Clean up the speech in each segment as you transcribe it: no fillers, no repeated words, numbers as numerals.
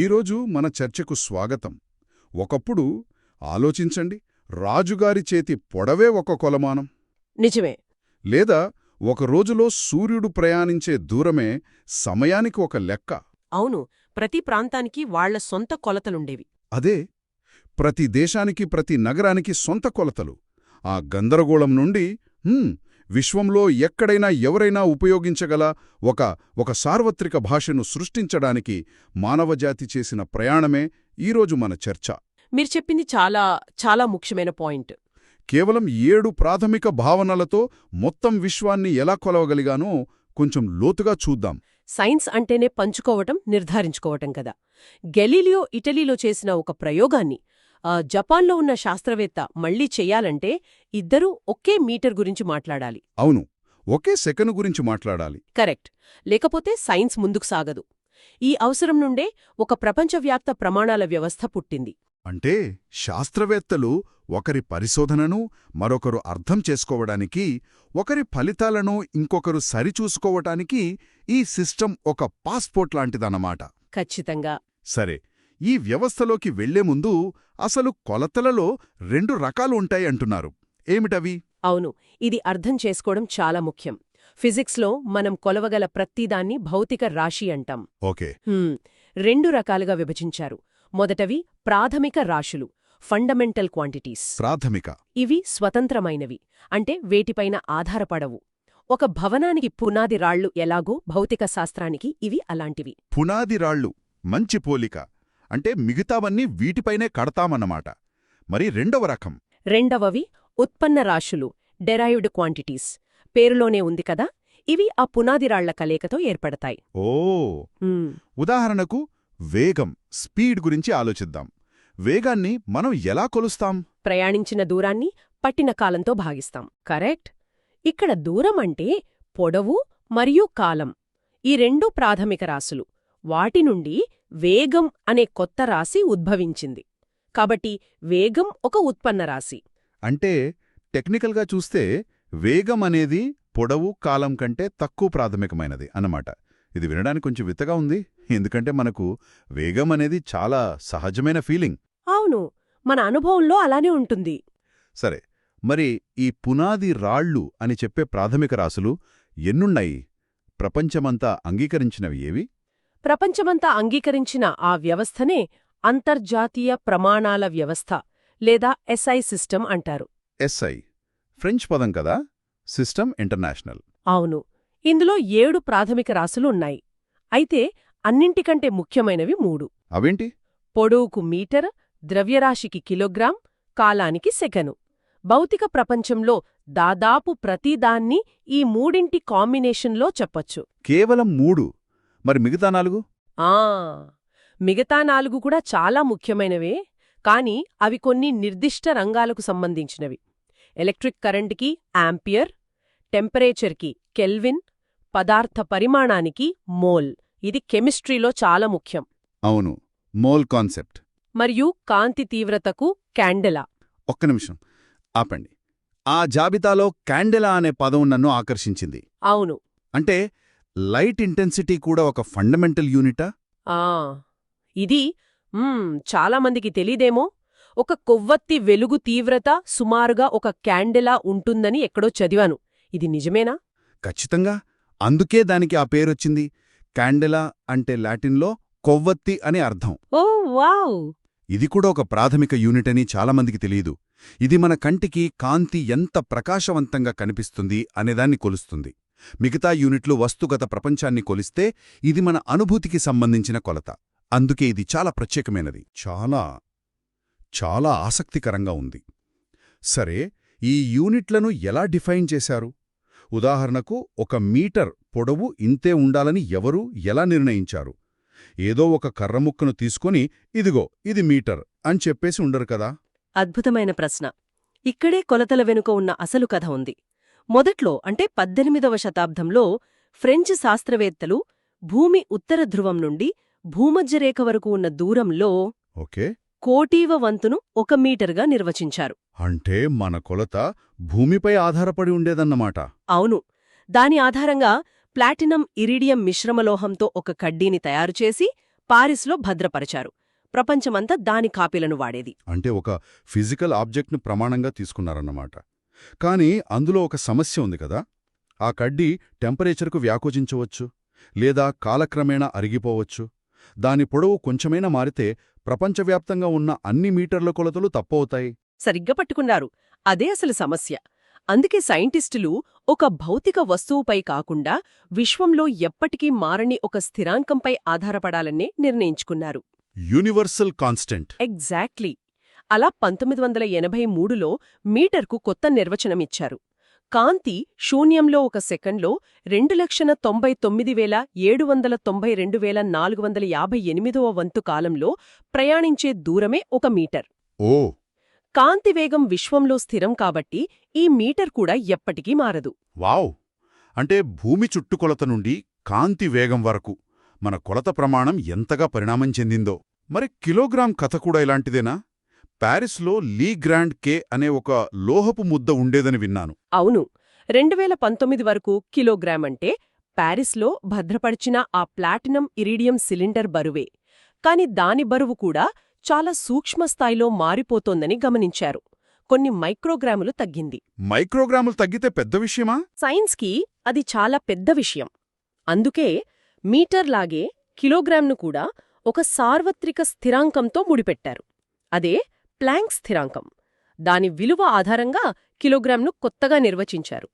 ఈరోజు మన చర్చకు స్వాగతం. ఒకప్పుడు ఆలోచించండి, రాజుగారి చేతి పొడవే ఒక కొలమానం. నిజమే. లేదా ఒక రోజులో సూర్యుడు ప్రయాణించే దూరమే సమయానికి ఒక లెక్క. అవును, ప్రతి ప్రాంతానికి వాళ్ల సొంత కొలతలుండేవి. అదే, ప్రతి దేశానికి ప్రతి నగరానికి సొంత కొలతలు. ఆ గందరగోళం నుండి విశ్వంలో ఎక్కడైనా ఎవరైనా ఉపయోగించగల ఒక సార్వత్రిక భాషను సృష్టించడానికి మానవజాతి చేసిన ప్రయాణమే ఈరోజు మన చర్చ. మీరు చెప్పింది చాలా చాలా ముఖ్యమైన పాయింట్. కేవలం 7 ప్రాథమిక భావనలతో మొత్తం విశ్వాన్ని ఎలా కొలవగలిగానో కొంచెం లోతుగా చూద్దాం. సైన్స్ అంటేనే పంచుకోవటం, నిర్ధారించుకోవటం కదా. గెలీలియో ఇటలీలో చేసిన ఒక ప్రయోగాన్ని జపాన్లో ఉన్న శాస్త్రవేత్త మళ్లీ చెయ్యాలంటే ఇద్దరూ ఒకే మీటర్ గురించి మాట్లాడాలి. అవును, ఒకే సెకను గురించి మాట్లాడాలి. కరెక్ట్. లేకపోతే సైన్స్ ముందుకు సాగదు. ఈ అవసరం నుండే ఒక ప్రపంచవ్యాప్త ప్రమాణాల వ్యవస్థ పుట్టింది. అంటే శాస్త్రవేత్తలు ఒకరి పరిశోధనను మరొకరు అర్థం చేసుకోవడానికి, ఒకరి ఫలితాలను ఇంకొకరు సరిచూసుకోవటానికి ఈ సిస్టమ్ ఒక పాస్పోర్ట్ లాంటిదన్నమాట. ఖచ్చితంగా. సరే, ఈ వ్యవస్థలోకి వెళ్లే ముందు అసలు కొలతలలో 2 రకాలు ఉంటాయి అంటున్నారు. ఏమిటవి? అవును, ఇది అర్థం చేసుకోవడం చాలా ముఖ్యం. ఫిజిక్స్లో మనం కొలవగల ప్రతిదాన్ని భౌతిక రాశి అంటాం. ఓకే. 2 రకాలుగా విభజించారు. మొదటవి ప్రాథమిక రాశులు, ఫండమెంటల్ క్వాంటిటీస్. ప్రాథమిక. ఇవి స్వతంత్రమైనవి, అంటే వేటిపైన ఆధారపడవు. ఒక భవనానికి పునాది రాళ్లు ఎలాగో భౌతిక శాస్త్రానికి ఇవి అలాంటివి. పునాది రాళ్లు, మంచి పోలిక. అంటే మిగతావన్నీ వీటిపైనే కడతామన్నమాట. మరి రెండవ రకం? రెండవవి ఉత్పన్న రాశులు, డెరైవ్డ్ క్వాంటిటీస్. పేరులోనే ఉంది కదా, ఇవి ఆ పునాదిరాళ్ల కలయికతో ఏర్పడతాయి. ఓ, ఉదాహరణకు వేగం, స్పీడ్ గురించి ఆలోచిద్దాం. వేగాన్ని మనం ఎలా కొలుస్తాం? ప్రయాణించిన దూరాన్ని పట్టిన కాలంతో భాగిస్తాం. కరెక్ట్. ఇక్కడ దూరం అంటే పొడవు మరియు కాలం, ఈ 2 ప్రాథమిక రాశులు. వాటి నుండి వేగం అనే కొత్త రాశి ఉద్భవించింది. కాబట్టి వేగం ఒక ఉత్పన్న రాశి. అంటే టెక్నికల్గా చూస్తే వేగం అనేది పొడవు, కాలం కంటే తక్కువ ప్రాథమికమైనది అన్నమాట. ఇది వినడానికి కొంచెం విత్తగా ఉంది, ఎందుకంటే మనకు వేగం అనేది చాలా సహజమైన ఫీలింగ్. అవును, మన అనుభవంలో అలానే ఉంటుంది. సరే, మరి ఈ పునాది రాళ్ళు అని చెప్పే ప్రాథమిక రాశులు ఎన్నున్నాయి? ప్రపంచమంతా అంగీకరించినవి ఏవి? ప్రపంచమంతా అంగీకరించిన ఆ వ్యవస్థనే అంతర్జాతీయ ప్రమాణాల వ్యవస్థ లేదా ఎస్ఐ సిస్టమ్ అంటారు. ఎస్ఐ ఫ్రెంచ్ పదం కదా, సిస్టమ్ ఇంటర్నేషనల్. అవును, ఇందులో 7 ప్రాథమిక రాశులు ఉన్నాయి. అయితే అన్నింటికంటే ముఖ్యమైనవి 3. అవేంటి? పొడవుకు మీటర్, ద్రవ్యరాశికి కిలోగ్రాం, కాలానికి సెకను. భౌతిక ప్రపంచంలో దాదాపు ప్రతిదాన్ని ఈ 3 కాంబినేషన్లో చెప్పొచ్చు. కేవలం 3? మరి మిగతా 4? మిగతా 4 కూడా చాలా ముఖ్యమైనవే, కాని అవి కొన్ని నిర్దిష్ట రంగాలకు సంబంధించినవి. ఎలక్ట్రిక్ కరెంటుకి యాంపియర్, టెంపరేచర్కి కెల్విన్, పదార్థ పరిమాణానికి మోల్. ఇది కెమిస్ట్రీలో చాలా ముఖ్యం. అవును, మోల్ కాన్సెప్ట్. మరియు కాంతి తీవ్రతకు క్యాండెలా. ఒక్క నిమిషం ఆపండి. ఆ జాబితాలో క్యాండెలా అనే పదం నన్ను ఆకర్షించింది. అవును. అంటే లైట్ ఇంటెన్సిటీ కూడా ఒక ఫండమెంటల్ యూనిటా? ఇది చాలామందికి తెలీదేమో. ఒక కొవ్వొత్తి వెలుగు తీవ్రత సుమారుగా ఒక క్యాండెలా ఉంటుందని ఎక్కడో చదివాను. ఇది నిజమేనా? ఖచ్చితంగా, అందుకే దానికి ఆ పేరొచ్చింది. క్యాండెలా అంటే లాటిన్లో కొవ్వొత్తి అని అర్థం. ఓ వావ్! ఇది కూడా ఒక ప్రాథమిక యూనిట్ అని చాలామందికి తెలియదు. ఇది మన కంటికి కాంతి ఎంత ప్రకాశవంతంగా కనిపిస్తుంది అనేదాన్ని కొలుస్తుంది. మిగతా యూనిట్లు వస్తుగత ప్రపంచాన్ని కొలిస్తే ఇది మన అనుభూతికి సంబంధించిన కొలత. అందుకే ఇది చాలా ప్రత్యేకమైనది, చాలా చాలా ఆసక్తికరంగా ఉంది. సరే, ఈ యూనిట్లను ఎలా డిఫైన్ చేశారు? ఉదాహరణకు, ఒక మీటర్ పొడవు ఇంతే ఉండాలని ఎవరు ఎలా నిర్ణయించారు? ఏదో ఒక కర్రముక్కను తీసుకొని ఇదిగో ఇది మీటర్ అని చెప్పేసి ఉండరు కదా. అద్భుతమైన ప్రశ్న. ఇక్కడే కొలతల వెనుక ఉన్న అసలు కథ ఉంది. మొదట్లో, అంటే 18వ శతాబ్దంలో ఫ్రెంచ్ శాస్త్రవేత్తలు భూమి ఉత్తర ధ్రువం నుండి భూమధ్యరేఖ వరకు ఉన్న దూరంలో కోటీవ వంతును 1 మీటర్గా నిర్వచించారు. అంటే మన కొలత భూమిపై ఆధారపడి ఉండేదన్నమాట. అవును. దాని ఆధారంగా ప్లాటినం ఇరిడియం మిశ్రమలోహంతో ఒక కడ్డీని తయారుచేసి పారిస్లో భద్రపరచారు. ప్రపంచమంతా దాని కాపీలను వాడేది. అంటే ఒక ఫిజికల్ ఆబ్జెక్ట్ను ప్రమాణంగా తీసుకున్నారన్నమాట. కానీ అందులో ఒక సమస్య ఉంది కదా. ఆ కడ్డీ టెంపరేచర్కు వ్యాకోచించవచ్చు, లేదా కాలక్రమేణా అరిగిపోవచ్చు. దాని పొడవు కొంచెమైనా మారితే ప్రపంచవ్యాప్తంగా ఉన్న అన్ని మీటర్ల కొలతలు తప్పవుతాయి. సరిగ్గా పట్టుకున్నారు. అదే అసలు సమస్య. అందుకే సైంటిస్టులు ఒక భౌతిక వస్తువుపై కాకుండా విశ్వంలో ఎప్పటికీ మారని ఒక స్థిరాంకంపై ఆధారపడాలనే నిర్ణయించుకున్నారు. Universal constant. ఎగ్జాక్ట్లీ. అలా 1983లో మీటర్కు కొత్త నిర్వచనమిచ్చారు. కాంతి శూన్యంలో ఒక సెకండ్లో 2,99,792,458వ వంతు కాలంలో ప్రయాణించే దూరమే ఒక మీటర్. ఓ. కాంతి వేగం విశ్వంలో స్థిరం కాబట్టి ఈ మీటర్ కూడా ఎప్పటికీ మారదు. వావ్! అంటే భూమి చుట్టుకొలత నుండి కాంతి వేగం వరకు మన కొలత ప్రమాణం ఎంతగా పరిణామం చెందిందో. మరి కిలోగ్రాం కథ కూడా ఇలాంటిదేనా? ప్యారిస్లో లీ గ్రాండ్ కే అనే ఒక లోహపు ముద్ద ఉండేదని విన్నాను. అవును. 2019 వరకు కిలోగ్రాం అంటే ప్యారిస్లో భద్రపరిచిన ఆ ప్లాటినం ఇరీడియం సిలిండర్ బరువే. కాని దాని బరువు కూడా చాలా సూక్ష్మస్థాయిలో మారిపోతోందని గమనించారు. కొన్ని మైక్రోగ్రాములు తగ్గింది. మైక్రోగ్రాములు తగ్గితే పెద్ద విషయమా? సైన్స్కి అది చాలా పెద్ద విషయం. అందుకే మీటర్లాగే కిలోగ్రాంను కూడా ఒక సార్వత్రిక స్థిరాంకంతో ముడిపెట్టారు. అదే ప్లాంక్ స్థిరాంకం. దాని విలువ ఆధారంగా కిలోగ్రాంను కొత్తగా నిర్వచించారు.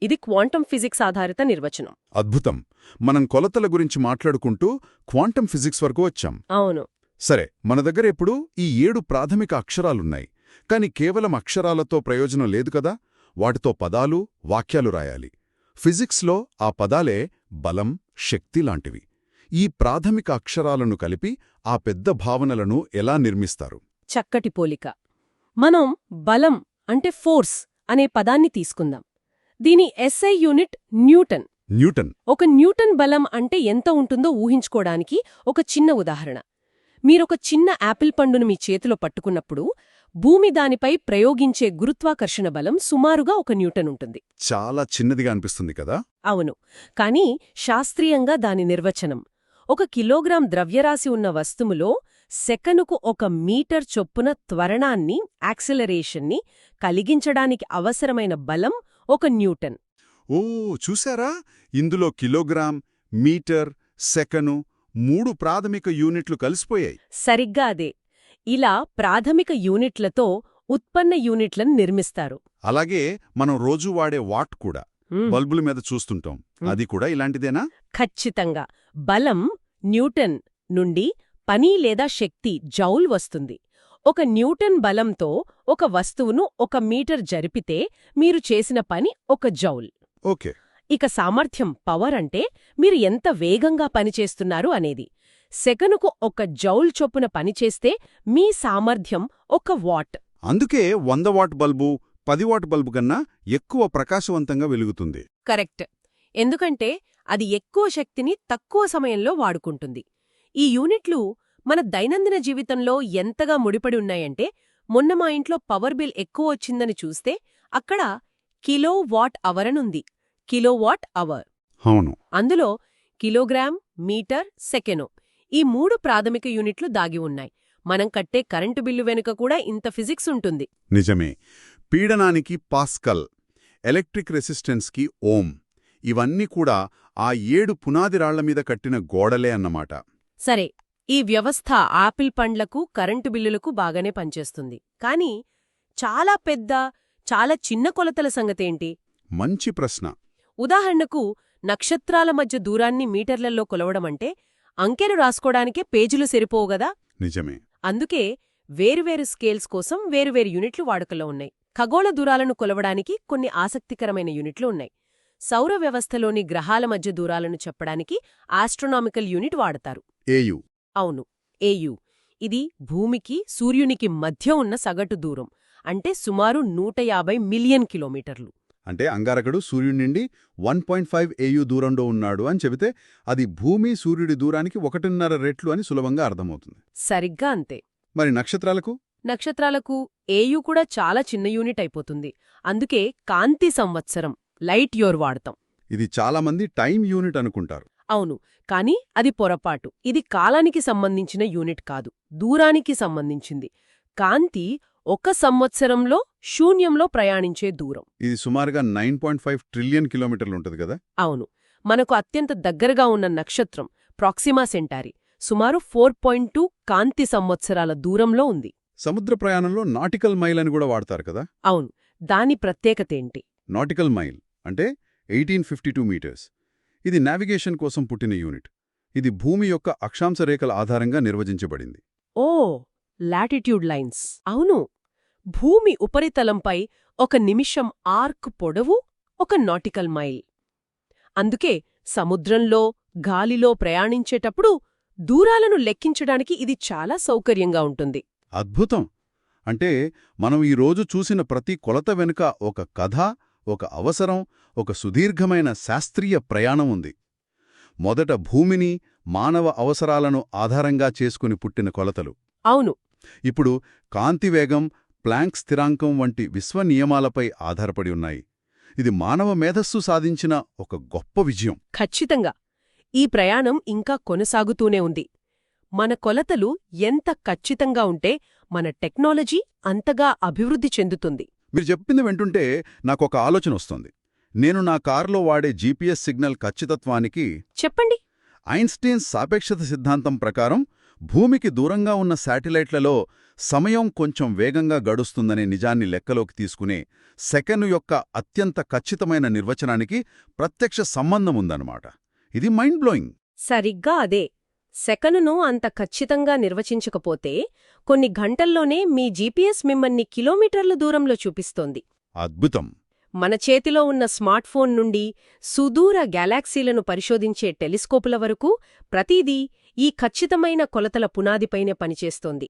ఇది క్వాంటం ఫిజిక్స్ ఆధారిత నిర్వచనం. అద్భుతం. మనం కొలతల గురించి మాట్లాడుకుంటూ క్వాంటం ఫిజిక్స్ వరకు వచ్చాం. అవును. సరే, మన దగ్గర ఇప్పుడు ఈ 7 ప్రాథమిక అక్షరాలున్నాయి. కాని కేవలం అక్షరాలతో ప్రయోజనం లేదు కదా. వాటితో పదాలు, వాక్యాలు రాయాలి. ఫిజిక్స్లో ఆ పదాలే బలం, శక్తి లాంటివి. ఈ ప్రాథమిక అక్షరాలను కలిపి ఆ పెద్ద భావనలను ఎలా నిర్మిస్తారు? చక్కటి పోలిక. మనం బలం అంటే ఫోర్స్ అనే పదాన్ని తీసుకుందాం. దీని ఎస్ఐ యూనిట్ న్యూటన్. న్యూటన్. ఒక న్యూటన్ బలం అంటే ఎంత ఉంటుందో ఊహించుకోవడానికి ఒక చిన్న ఉదాహరణ. మీరొక చిన్న యాపిల్ పండును మీ చేతిలో పట్టుకున్నప్పుడు భూమి దానిపై ప్రయోగించే గురుత్వాకర్షణ బలం సుమారుగా 1 న్యూటన్ ఉంటుంది. చాలా చిన్నదిగా అనిపిస్తుంది కదా. అవును. కానీ శాస్త్రీయంగా దాని నిర్వచనం 1 కిలోగ్రాం ద్రవ్యరాశి ఉన్న వస్తువులో సెకనుకు 1 మీటర్ చొప్పున త్వరణాన్ని, యాక్సిలరేషన్ని కలిగించడానికి అవసరమైన బలం 1 న్యూటన్. ఓ, చూశారా? ఇందులో కిలోగ్రాం, మీటర్, సెకను 3 ప్రాథమిక యూనిట్లు కలిసిపోయాయి. సరిగ్గా అదే. ఇలా ప్రాథమిక యూనిట్లతో ఉత్పన్న యూనిట్లను నిర్మిస్తారు. అలాగే మనం రోజూ వాడే వాట్ కూడా బల్బుల మీద చూస్తుంటాం. అది కూడా ఇలాంటిదేనా? ఖచ్చితంగా. బలం న్యూటన్ నుండి పని లేదా శక్తి జౌల్ వస్తుంది. 1 న్యూటన్ బలంతో ఒక వస్తువును 1 మీటర్ జరిపితే మీరు చేసిన పని 1 జౌల్. ఓకే. ఇక సామర్థ్యం, పవర్ అంటే మీరు ఎంత వేగంగా పనిచేస్తున్నారు అనేది. సెకనుకు 1 జౌల్ చొప్పున పనిచేస్తే మీ సామర్థ్యం 1 వాట్. అందుకే 100 వాట్ బల్బు 10 వాట్ బల్బు కన్నా ఎక్కువ ప్రకాశవంతంగా వెలుగుతుంది. కరెక్ట్. ఎందుకంటే అది ఎక్కువ శక్తిని తక్కువ సమయంలో వాడుకుంటుంది. ఈ యూనిట్లు మన దైనందిన జీవితంలో ఎంతగా ముడిపడి ఉన్నాయంటే, మొన్న మా ఇంట్లో పవర్ బిల్ ఎక్కువ వచ్చిందని చూస్తే అక్కడ కిలో వాట్ అవర్ అనుంది. Kilowatt hour. అవును. అందులో కిలోగ్రాం, మీటర్, సెకెను ఈ 3 ప్రాథమిక యూనిట్లు దాగి ఉన్నాయి. మనం కట్టే కరెంటు బిల్లు వెనుక కూడా ఇంత ఫిజిక్స్ ఉంటుంది. నిజమే. పీడనానికి పాస్కల్, ఎలక్ట్రిక్ రెసిస్టెన్స్కి ఓం, ఇవన్నీ కూడా ఆ 7 పునాది రాళ్ల మీద కట్టిన గోడలే అన్నమాట. సరే, ఈ వ్యవస్థ ఆపిల్ పండ్లకు, కరెంటు బిల్లులకు బాగానే పనిచేస్తుంది. కానీ చాలా పెద్ద, చాలా చిన్న కొలతల సంగతేంటి? మంచి ప్రశ్న. ఉదాహరణకు నక్షత్రాల మధ్య దూరాన్ని మీటర్లలో కొలవడమంటే అంకెలు రాసుకోడానికే పేజీలు సరిపోవుగదా. నిజమే. అందుకే వేరువేరు స్కేల్స్ కోసం వేరువేరు యూనిట్లు వాడుకలో ఉన్నాయి. ఖగోళ దూరాలను కొలవడానికి కొన్ని ఆసక్తికరమైన యూనిట్లు ఉన్నాయి. సౌర వ్యవస్థలోని గ్రహాల మధ్య దూరాలను చెప్పడానికి ఆస్ట్రోనామికల్ యూనిట్ వాడతారు. ఏయు. అవును, ఏయు. ఇది భూమికి, సూర్యునికి మధ్య ఉన్న సగటు దూరం. అంటే సుమారు 150 మిలియన్ కిలోమీటర్లు. అంటే అంగారకుడు సూర్యుడి నుండి 1.5 ఏయు దూరంలో ఉన్నాడు అని చెబితే అది భూమి సూర్యుడి దూరానికి 1.5 రెట్లు అని సులభంగా అర్థమవుతుంది. సరిగ్గా అంతే. మరి నక్షత్రాలకు? నక్షత్రాలకు ఏయు కూడా చాలా చిన్న యూనిట్ అయిపోతుంది. అందుకే కాంతి సంవత్సరం, లైట్ ఇయర్ వాడతాం. ఇది చాలామంది టైం యూనిట్ అనుకుంటారు. అవును, కాని అది పొరపాటు. ఇది కాలానికి సంబంధించిన యూనిట్ కాదు, దూరానికి సంబంధించింది. కాంతి 1 సంవత్సరంలో శూన్యంలో ప్రయాణించే దూరం. ఇది సుమారుగా 9.5 ట్రిలియన్ కిలోమీటర్లుంటది కదా. అవును, మనకు అత్యంత దగ్గరగా ఉన్న నక్షత్రం ప్రాక్సిమా సెంటారి సుమారు 4.2 కాంతి సంవత్సరాల దూరంలో ఉంది. సముద్ర ప్రయాణంలో నాటికల్ మైల్ అని కూడా వాడతారు కదా. అవును, దాని ప్రత్యేకతేంటి? నాటికల్ మైల్ అంటే 1852 మీటర్స్. ఇది నావిగేషన్ కోసం పుట్టిన యూనిట్. ఇది భూమి యొక్క అక్షాంశ రేఖల ఆధారంగా నిర్వచించబడింది. ఓ, లాటిట్యూడ్ లైన్స్. అవును, భూమి ఉపరితలంపై 1 నిమిషం ఆర్క్ పొడవు 1 నాటికల్ మైల్. అందుకే సముద్రంలో, గాలిలో ప్రయాణించేటప్పుడు దూరాలను లెక్కించడానికి ఇది చాలా సౌకర్యంగా ఉంటుంది. అద్భుతం. అంటే మనం ఈరోజు చూసిన ప్రతి కొలత వెనుక ఒక కథ, ఒక అవసరం, ఒక సుదీర్ఘమైన శాస్త్రీయ ప్రయాణం ఉంది. మొదట భూమిని, మానవ అవసరాలను ఆధారంగా చేసుకుని పుట్టిన కొలతలు. అవును. ఇప్పుడు కాంతివేగం, ప్లాంక్ స్థిరాంకం వంటి విశ్వనియమాలపై ఆధారపడి ఉన్నాయి. ఇది మానవ మేధస్సు సాధించిన ఒక గొప్ప విజయం. ఖచ్చితంగా. ఈ ప్రయాణం ఇంకా కొనసాగుతూనే ఉంది. మన కొలతలు ఎంత ఖచ్చితంగా ఉంటే మన టెక్నాలజీ అంతగా అభివృద్ధి చెందుతుంది. మీరు చెప్పింది వింటుంటే నాకొక ఆలోచన వస్తోంది. నేను నా కారులో వాడే జీపీఎస్ సిగ్నల్ ఖచ్చితత్వానికి చెప్పండి. ఐన్స్టీన్ సాపేక్షత సిద్ధాంతం ప్రకారం భూమికి దూరంగా ఉన్న శాటిలైట్లలో సమయం కొంచెం వేగంగా గడుస్తుందనే నిజాన్ని లెక్కలోకి తీసుకునే సెకను యొక్క అత్యంత ఖచ్చితమైన నిర్వచనానికి ప్రత్యక్ష సంబంధం ఉందన్నమాట. ఇది మైండ్ బ్లోయింగ్. సరిగ్గా అదే. సెకనును అంత ఖచ్చితంగా నిర్వచించకపోతే కొన్ని గంటల్లోనే మీ జీపీఎస్ మిమ్మల్ని కిలోమీటర్ల దూరంలో చూపిస్తోంది. అద్భుతం. మన చేతిలో ఉన్న స్మార్ట్ఫోన్ నుండి సుదూర గ్యాలాక్సీలను పరిశోధించే టెలిస్కోపుల వరకు ప్రతిదీ ఈ ఖచ్చితమైన కొలతల పునాదిపైనే పనిచేస్తోంది.